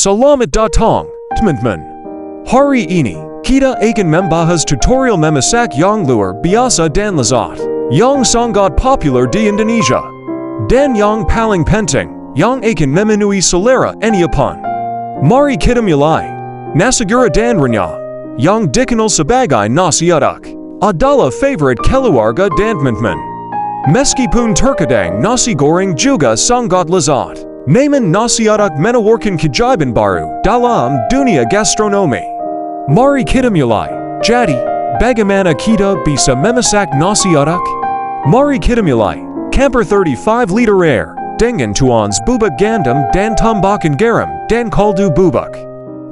Selamat datang, teman-teman. Hari ini, kita akan membahas tutorial memasak yang luar biasa dan lezat, yang sangat populer di Indonesia, dan yang paling penting, yang akan memenuhi selera anyapun. Mari kita mulai. Nasi gurih dan renyah, yang dikenal sebagai nasi uduk, adalah favorit keluarga dan teman-teman. Meskipun terkadang nasi goreng juga sangat lezat, namun nasi uduk menawarkan keajaiban baru dalam dunia gastronomi. Mari kita mulai. Jadi, bagaimana kita bisa memasak nasi uduk? Mari kita mulai. Camper 35 liter air, dengan tuans bubuk gandum dan tambahkan garam dan kaldu bubuk.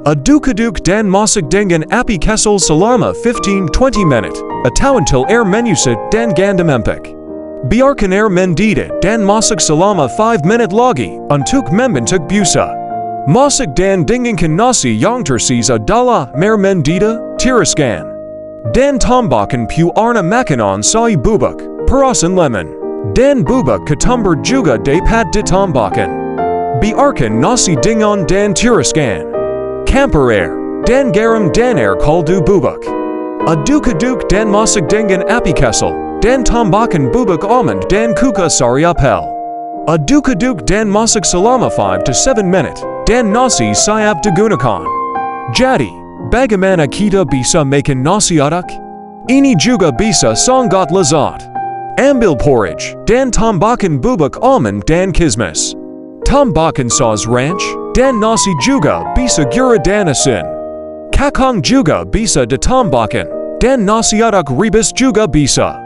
Aduk-aduk dan masak dengan api kecil selama 15-20 menit, atau until air menyusut dan gandum empuk. Biarkan air mendidih dan masak selama 5 menit lagi untuk membentuk busa. Masak dan dinginkan nasi yang tersisa dalam air mendidih, tiriskan. Dan tambahkan pewarna makanan sai bubuk, perasan lemon, dan bubuk ketumbar juga dapat ditambahkan. Biarkan nasi dingin dan tiriskan. Campur air, dan garam dan air kaldu bubuk. Aduk-aduk dan masak dengan api kecil, dan tambahkan bubuk almond dan kuka sari apel. Aduk-aduk dan masak selama 5-7 menit, dan nasi siap digunakan. Jadi, bagaimana kita bisa makan nasi uduk? Ini juga bisa sangat lezat. Ambil porridge, dan tambahkan bubuk almond dan kismis. Tambahkan saus ranch, dan nasi juga bisa gurih dan asin. Kacang juga bisa ditambahkan, dan nasi uduk rebus juga bisa.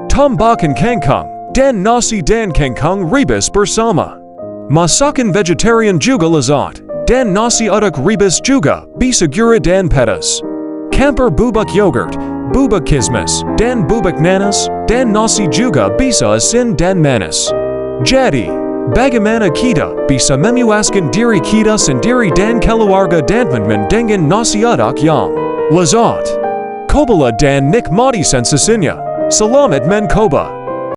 Tambahkan kangkung, dan nasi dan kangkung rebus bersama. Masakan vegetarian juga lezat, dan nasi uduk rebus juga bisa gurih dan pedas. Campur bubuk yogurt, bubuk kismis, dan bubuk nanas, dan nasi juga bisa asin dan manis. Jadi, bagaimana kita bisa memuaskan diri kita sendiri dan keluarga dan teman-teman dengan nasi uduk yang lezat? Cobalah dan nikmati sensasinya. Selamat mencoba.